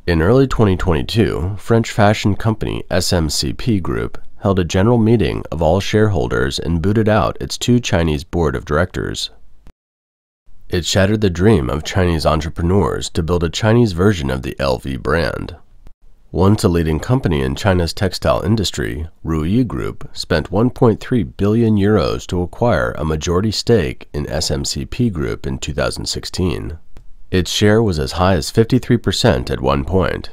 In early 2022, French fashion company SMCP Group held a general meeting of all shareholders and booted out its two Chinese board of directors. It shattered the dream of Chinese entrepreneurs to build a Chinese version of the LV brand. Once a leading company in China's textile industry, Ruyi Group spent 1.3 billion euros to acquire a majority stake in SMCP Group in 2016. Its share was as high as 53% at one point.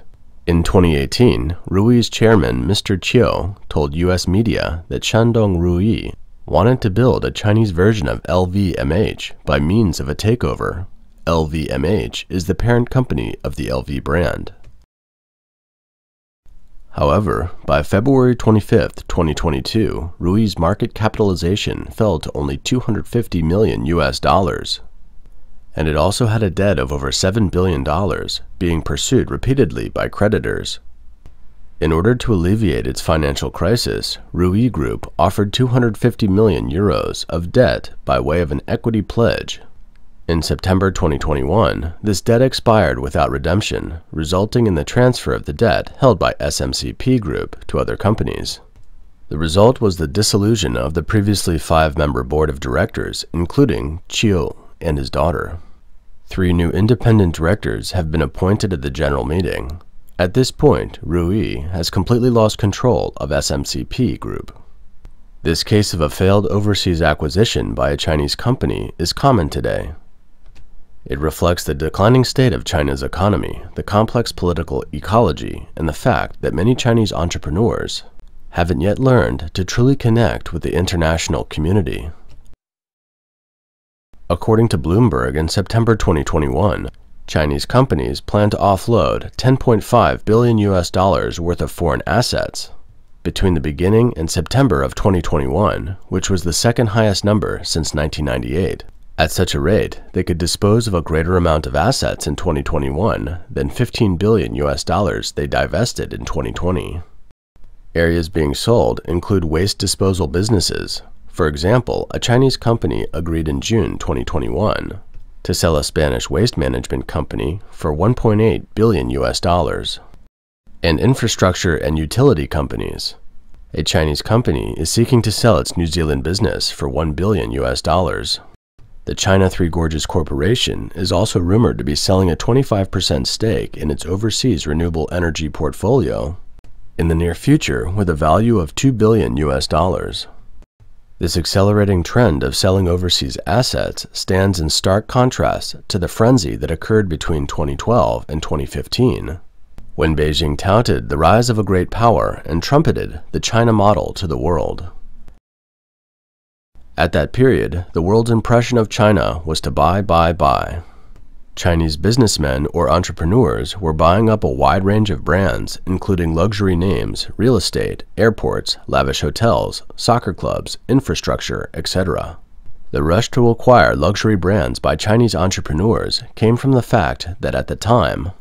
In 2018, Ruyi's chairman, Mr. Qiu, told U.S. media that Shandong Ruyi wanted to build a Chinese version of LVMH by means of a takeover. LVMH is the parent company of the LV brand. However, by February 25, 2022, Ruyi's market capitalization fell to only $250 million US, and it also had a debt of over $7 billion, being pursued repeatedly by creditors. In order to alleviate its financial crisis, Ruyi Group offered 250 million euros of debt by way of an equity pledge. In September 2021, this debt expired without redemption, resulting in the transfer of the debt held by SMCP Group to other companies. The result was the dissolution of the previously 5-member board of directors, including Qiu and his daughter. 3 new independent directors have been appointed at the general meeting. At this point, Ruyi has completely lost control of SMCP Group. This case of a failed overseas acquisition by a Chinese company is common today. It reflects the declining state of China's economy, the complex political ecology, and the fact that many Chinese entrepreneurs haven't yet learned to truly connect with the international community. According to Bloomberg, in September 2021, Chinese companies plan to offload $10.5 billion worth of foreign assets between the beginning and September of 2021, which was the second highest number since 1998. At such a rate, they could dispose of a greater amount of assets in 2021 than $15 billion they divested in 2020. Areas being sold include waste disposal businesses. For example, a Chinese company agreed in June 2021 to sell a Spanish waste management company for $1.8 billion, and infrastructure and utility companies. A Chinese company is seeking to sell its New Zealand business for $1 billion. The China Three Gorges Corporation is also rumored to be selling a 25% stake in its overseas renewable energy portfolio in the near future with a value of $2 billion. This accelerating trend of selling overseas assets stands in stark contrast to the frenzy that occurred between 2012 and 2015, when Beijing touted the rise of a great power and trumpeted the China model to the world. At that period, the world's impression of China was to buy, buy, buy. Chinese businessmen or entrepreneurs were buying up a wide range of brands, including luxury names, real estate, airports, lavish hotels, soccer clubs, infrastructure, etc. The rush to acquire luxury brands by Chinese entrepreneurs came from the fact that at the time,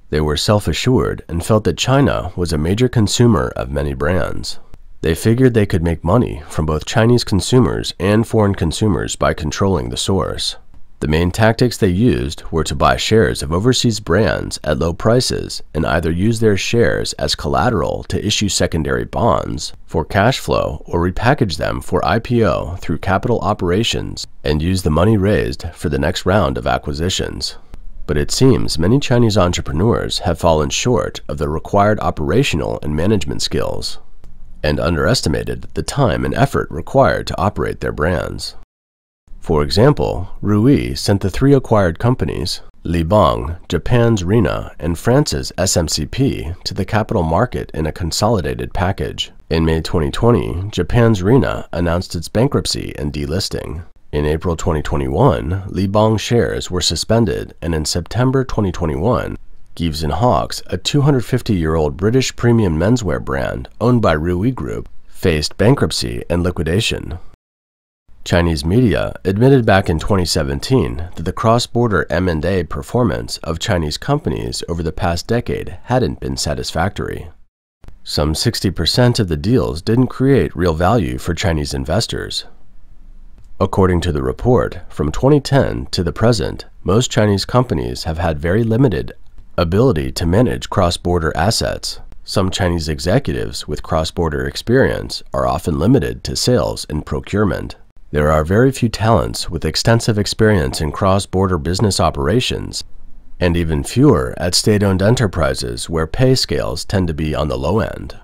they were self-assured and felt that China was a major consumer of many brands. They figured they could make money from both Chinese consumers and foreign consumers by controlling the source. The main tactics they used were to buy shares of overseas brands at low prices and either use their shares as collateral to issue secondary bonds for cash flow or repackage them for IPO through capital operations and use the money raised for the next round of acquisitions. But it seems many Chinese entrepreneurs have fallen short of the required operational and management skills and underestimated the time and effort required to operate their brands. For example, Ruyi sent the 3 acquired companies, Libang, Japan's RINA, and France's SMCP, to the capital market in a consolidated package. In May 2020, Japan's RINA announced its bankruptcy and delisting. In April 2021, Libang shares were suspended, and in September 2021, Gives & Hawkes, a 250-year-old British premium menswear brand owned by Ruyi Group, faced bankruptcy and liquidation. Chinese media admitted back in 2017 that the cross-border M&A performance of Chinese companies over the past decade hadn't been satisfactory. Some 60% of the deals didn't create real value for Chinese investors. According to the report, from 2010 to the present, most Chinese companies have had very limited Ability to manage cross-border assets. Some Chinese executives with cross-border experience are often limited to sales and procurement. There are very few talents with extensive experience in cross-border business operations, and even fewer at state-owned enterprises where pay scales tend to be on the low end.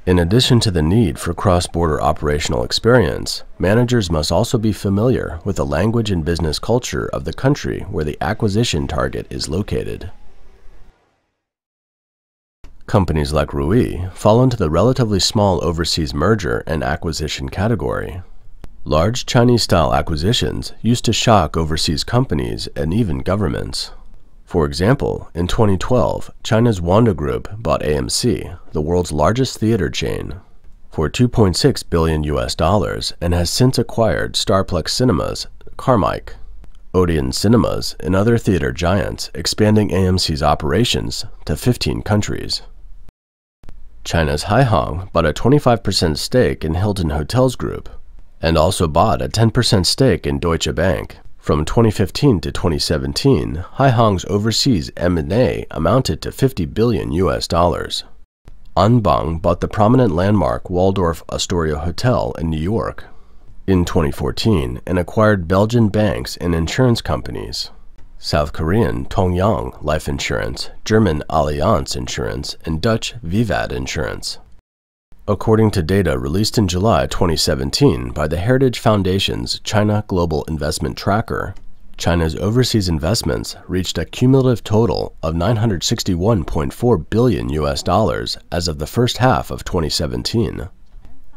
In addition to the need for cross-border operational experience, managers must also be familiar with the language and business culture of the country where the acquisition target is located. Companies like Rui fall into the relatively small overseas merger and acquisition category. Large Chinese-style acquisitions used to shock overseas companies and even governments. For example, in 2012, China's Wanda Group bought AMC, the world's largest theater chain, for $2.6 billion and has since acquired Starplex Cinemas, Carmike, Odeon Cinemas, and other theater giants, expanding AMC's operations to 15 countries. China's Haihong bought a 25% stake in Hilton Hotels Group and also bought a 10% stake in Deutsche Bank. From 2015 to 2017, Haihong's overseas M&A amounted to $50 billion. Anbang bought the prominent landmark Waldorf Astoria Hotel in New York in 2014 and acquired Belgian banks and insurance companies. South Korean Tongyang Life Insurance, German Allianz Insurance, and Dutch Vivat Insurance. According to data released in July 2017 by the Heritage Foundation's China Global Investment Tracker, China's overseas investments reached a cumulative total of $961.4 billion as of the first half of 2017.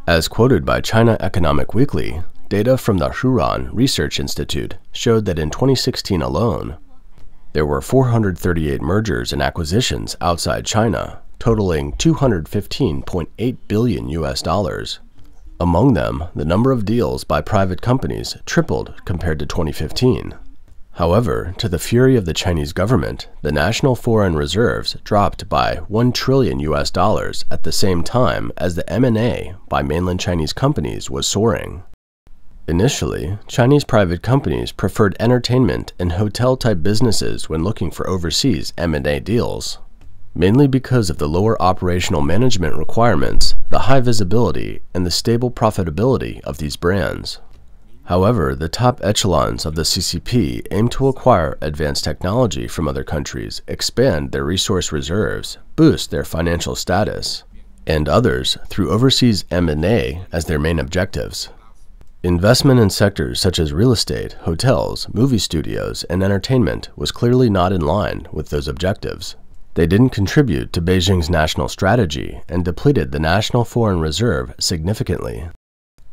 As quoted by China Economic Weekly, data from the Huron Research Institute showed that in 2016 alone, there were 438 mergers and acquisitions outside China, totaling $215.8 billion. Among them, the number of deals by private companies tripled compared to 2015. However, to the fury of the Chinese government, the national foreign reserves dropped by $1 trillion at the same time as the M&A by mainland Chinese companies was soaring. Initially, Chinese private companies preferred entertainment and hotel-type businesses when looking for overseas M&A deals, mainly because of the lower operational management requirements, the high visibility, and the stable profitability of these brands. However, the top echelons of the CCP aim to acquire advanced technology from other countries, expand their resource reserves, boost their financial status, and others through overseas M&A as their main objectives. Investment in sectors such as real estate, hotels, movie studios, and entertainment was clearly not in line with those objectives. They didn't contribute to Beijing's national strategy and depleted the national foreign reserve significantly.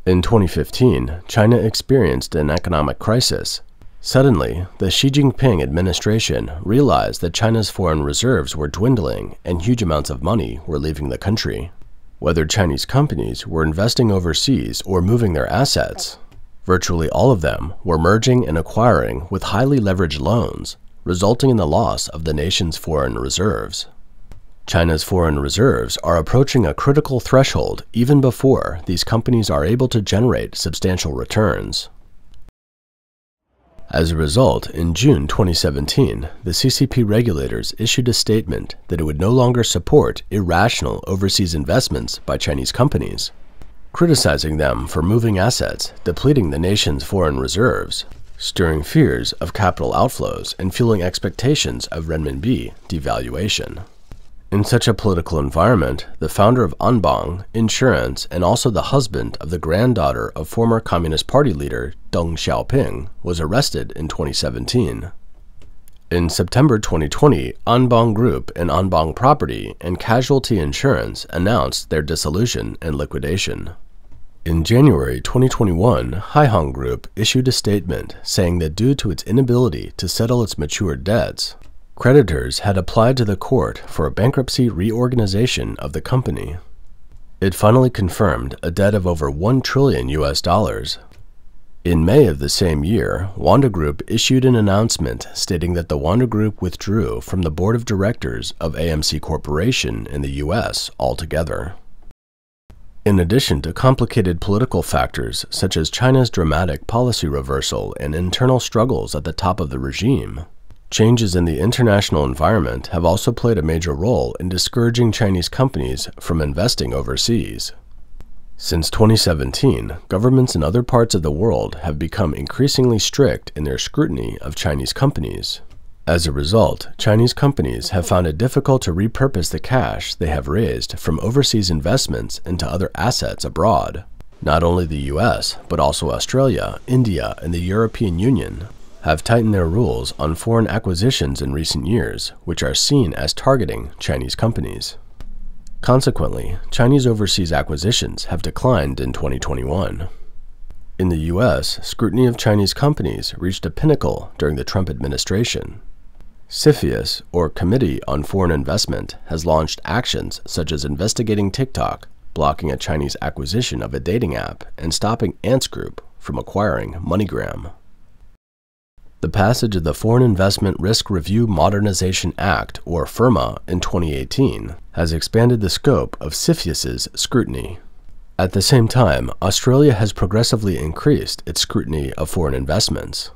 In 2015, China experienced an economic crisis. Suddenly, the Xi Jinping administration realized that China's foreign reserves were dwindling and huge amounts of money were leaving the country. Whether Chinese companies were investing overseas or moving their assets, virtually all of them were merging and acquiring with highly leveraged loans, resulting in the loss of the nation's foreign reserves. China's foreign reserves are approaching a critical threshold even before these companies are able to generate substantial returns. As a result, in June 2017, the CCP regulators issued a statement that it would no longer support irrational overseas investments by Chinese companies, criticizing them for moving assets, depleting the nation's foreign reserves, stirring fears of capital outflows, and fueling expectations of renminbi devaluation. In such a political environment, the founder of Anbang Insurance and also the husband of the granddaughter of former Communist Party leader Deng Xiaoping was arrested in 2017. In September 2020, Anbang Group and Anbang Property and Casualty Insurance announced their dissolution and liquidation. In January 2021, Haihong Group issued a statement saying that due to its inability to settle its matured debts, creditors had applied to the court for a bankruptcy reorganization of the company. It finally confirmed a debt of over $1 trillion. In May of the same year, Wanda Group issued an announcement stating that the Wanda Group withdrew from the board of directors of AMC Corporation in the U.S. altogether. In addition to complicated political factors such as China's dramatic policy reversal and internal struggles at the top of the regime, Changes in the international environment have also played a major role in discouraging Chinese companies from investing overseas. Since 2017, governments in other parts of the world have become increasingly strict in their scrutiny of Chinese companies. As a result, Chinese companies have found it difficult to repurpose the cash they have raised from overseas investments into other assets abroad. Not only the US, but also Australia, India, and the European Union have tightened their rules on foreign acquisitions in recent years, which are seen as targeting Chinese companies. Consequently, Chinese overseas acquisitions have declined in 2021. In the US, scrutiny of Chinese companies reached a pinnacle during the Trump administration. CFIUS, or Committee on Foreign Investment, has launched actions such as investigating TikTok, blocking a Chinese acquisition of a dating app, and stopping Ants Group from acquiring MoneyGram. The passage of the Foreign Investment Risk Review Modernization Act, or FIRMA, in 2018 has expanded the scope of CFIUS's scrutiny. At the same time, Australia has progressively increased its scrutiny of foreign investments,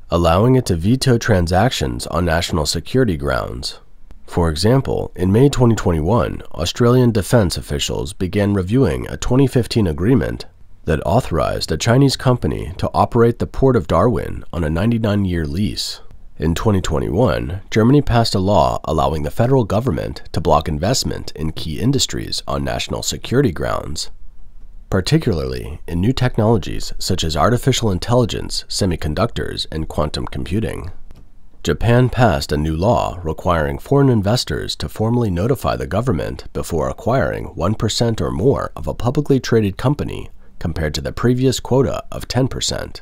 allowing it to veto transactions on national security grounds. For example, in May 2021, Australian defense officials began reviewing a 2015 agreement that authorized a Chinese company to operate the Port of Darwin on a 99-year lease. In 2021, Germany passed a law allowing the federal government to block investment in key industries on national security grounds, particularly in new technologies such as artificial intelligence, semiconductors, and quantum computing. Japan passed a new law requiring foreign investors to formally notify the government before acquiring 1% or more of a publicly traded company, compared to the previous quota of 10%.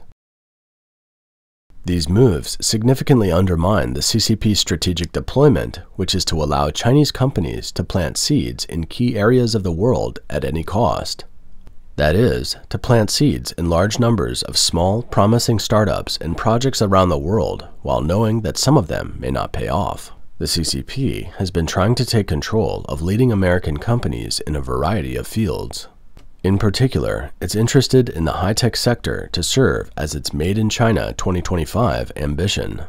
These moves significantly undermine the CCP strategic deployment, which is to allow Chinese companies to plant seeds in key areas of the world at any cost. That is, to plant seeds in large numbers of small, promising startups and projects around the world while knowing that some of them may not pay off. The CCP has been trying to take control of leading American companies in a variety of fields. In particular, it's interested in the high-tech sector to serve as its Made in China 2025 ambition.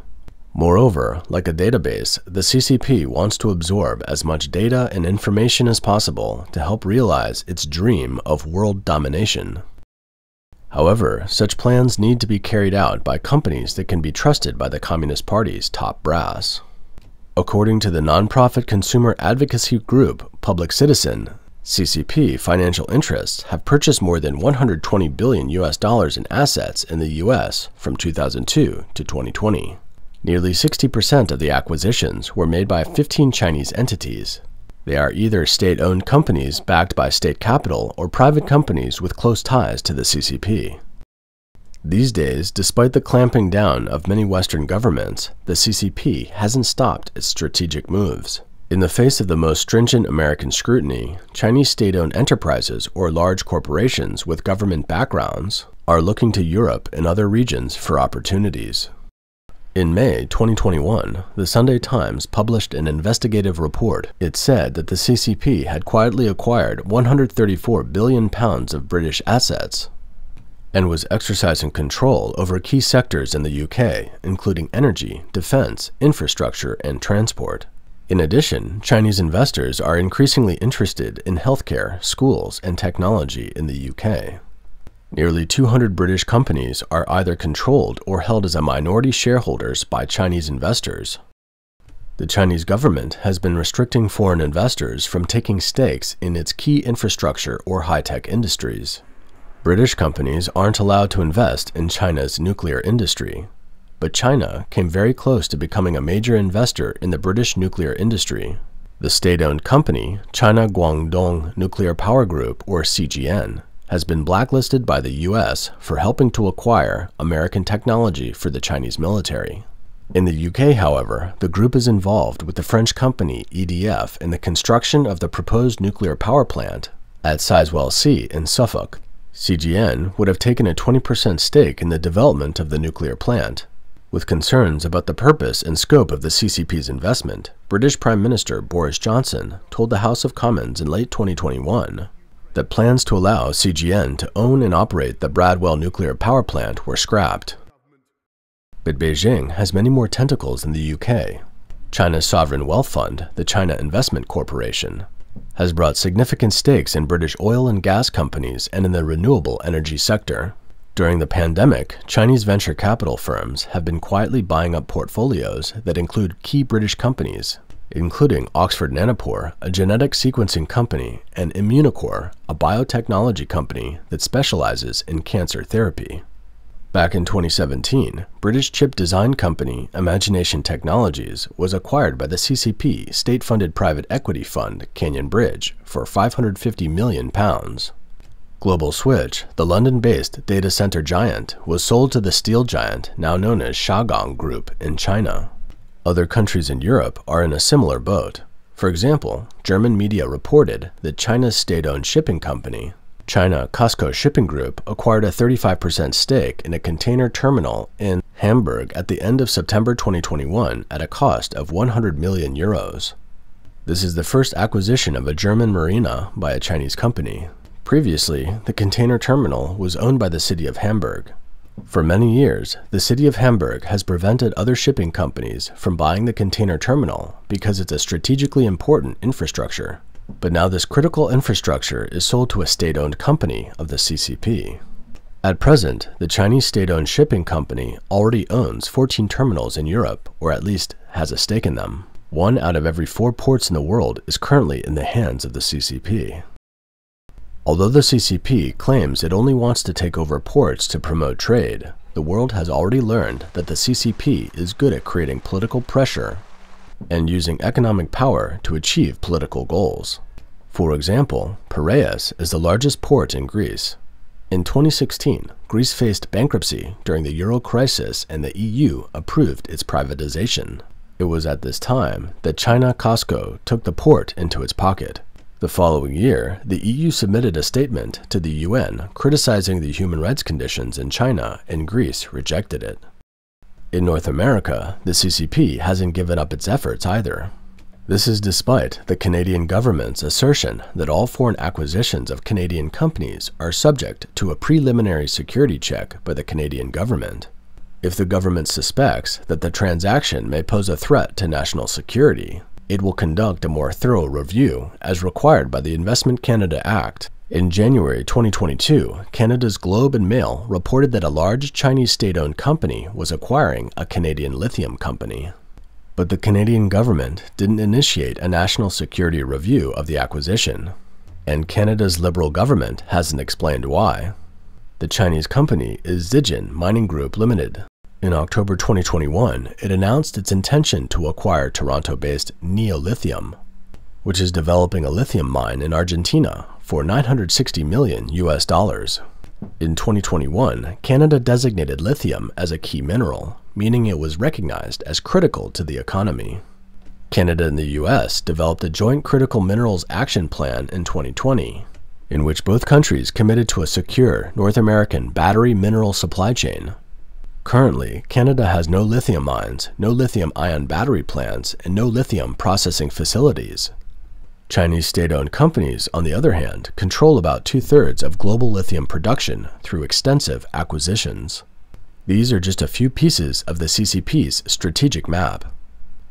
Moreover, like a database, the CCP wants to absorb as much data and information as possible to help realize its dream of world domination. However, such plans need to be carried out by companies that can be trusted by the Communist Party's top brass. According to the nonprofit consumer advocacy group Public Citizen, CCP financial interests have purchased more than $120 billion in assets in the US from 2002 to 2020. Nearly 60% of the acquisitions were made by 15 Chinese entities. They are either state-owned companies backed by state capital or private companies with close ties to the CCP. These days, despite the clamping down of many Western governments, the CCP hasn't stopped its strategic moves. In the face of the most stringent American scrutiny, Chinese state-owned enterprises or large corporations with government backgrounds are looking to Europe and other regions for opportunities. In May 2021, the Sunday Times published an investigative report. It said that the CCP had quietly acquired £134 billion of British assets and was exercising control over key sectors in the UK, including energy, defense, infrastructure, and transport. In addition, Chinese investors are increasingly interested in healthcare, schools, and technology in the UK. Nearly 200 British companies are either controlled or held as a minority shareholders by Chinese investors. The Chinese government has been restricting foreign investors from taking stakes in its key infrastructure or high-tech industries. British companies aren't allowed to invest in China's nuclear industry, but China came very close to becoming a major investor in the British nuclear industry. The state-owned company, China Guangdong Nuclear Power Group, or CGN, has been blacklisted by the US for helping to acquire American technology for the Chinese military. In the UK, however, the group is involved with the French company EDF in the construction of the proposed nuclear power plant at Sizewell C in Suffolk. CGN would have taken a 20% stake in the development of the nuclear plant. With concerns about the purpose and scope of the CCP's investment, British Prime Minister Boris Johnson told the House of Commons in late 2021 that plans to allow CGN to own and operate the Bradwell nuclear power plant were scrapped. But Beijing has many more tentacles than the UK. China's sovereign wealth fund, the China Investment Corporation, has brought significant stakes in British oil and gas companies and in the renewable energy sector. During the pandemic, Chinese venture capital firms have been quietly buying up portfolios that include key British companies, including Oxford Nanopore, a genetic sequencing company, and Immunocore, a biotechnology company that specializes in cancer therapy. Back in 2017, British chip design company Imagination Technologies was acquired by the CCP state-funded private equity fund Canyon Bridge for £550 million. Global Switch, the London-based data center giant, was sold to the steel giant now known as Shagong Group in China. Other countries in Europe are in a similar boat. For example, German media reported that China's state-owned shipping company, China COSCO Shipping Group, acquired a 35% stake in a container terminal in Hamburg at the end of September 2021 at a cost of €100 million. This is the first acquisition of a German marina by a Chinese company. Previously, the container terminal was owned by the city of Hamburg. For many years, the city of Hamburg has prevented other shipping companies from buying the container terminal because it's a strategically important infrastructure. But now this critical infrastructure is sold to a state-owned company of the CCP. At present, the Chinese state-owned shipping company already owns 14 terminals in Europe, or at least has a stake in them. 1 out of every 4 ports in the world is currently in the hands of the CCP. Although the CCP claims it only wants to take over ports to promote trade, the world has already learned that the CCP is good at creating political pressure and using economic power to achieve political goals. For example, Piraeus is the largest port in Greece. In 2016, Greece faced bankruptcy during the Euro crisis and the EU approved its privatization. It was at this time that China COSCO took the port into its pocket. The following year, the EU submitted a statement to the UN criticizing the human rights conditions in China, and Greece rejected it. In North America, the CCP hasn't given up its efforts either. This is despite the Canadian government's assertion that all foreign acquisitions of Canadian companies are subject to a preliminary security check by the Canadian government. If the government suspects that the transaction may pose a threat to national security, it will conduct a more thorough review as required by the Investment Canada Act. In January 2022, Canada's Globe and Mail reported that a large Chinese state-owned company was acquiring a Canadian lithium company. But the Canadian government didn't initiate a national security review of the acquisition, and Canada's Liberal government hasn't explained why. The Chinese company is Zijin Mining Group Limited. In October 2021, it announced its intention to acquire Toronto-based Neolithium, which is developing a lithium mine in Argentina for $960 million. In 2021, Canada designated lithium as a key mineral, meaning it was recognized as critical to the economy. Canada and the US developed a Joint Critical Minerals Action Plan in 2020, in which both countries committed to a secure North American battery mineral supply chain. Currently, Canada has no lithium mines, no lithium-ion battery plants, and no lithium processing facilities. Chinese state-owned companies, on the other hand, control about 2/3 of global lithium production through extensive acquisitions. These are just a few pieces of the CCP's strategic map.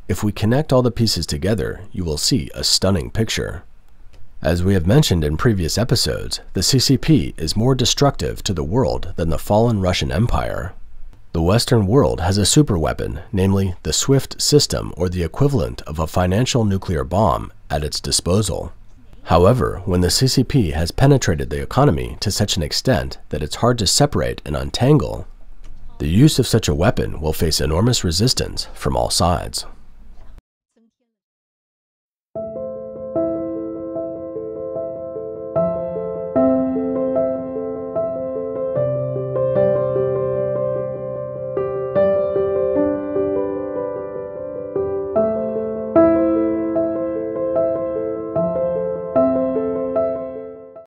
If we connect all the pieces together, you will see a stunning picture. As we have mentioned in previous episodes, the CCP is more destructive to the world than the fallen Russian Empire. The Western world has a superweapon, namely the SWIFT system, or the equivalent of a financial nuclear bomb, at its disposal. However, when the CCP has penetrated the economy to such an extent that it's hard to separate and untangle, the use of such a weapon will face enormous resistance from all sides.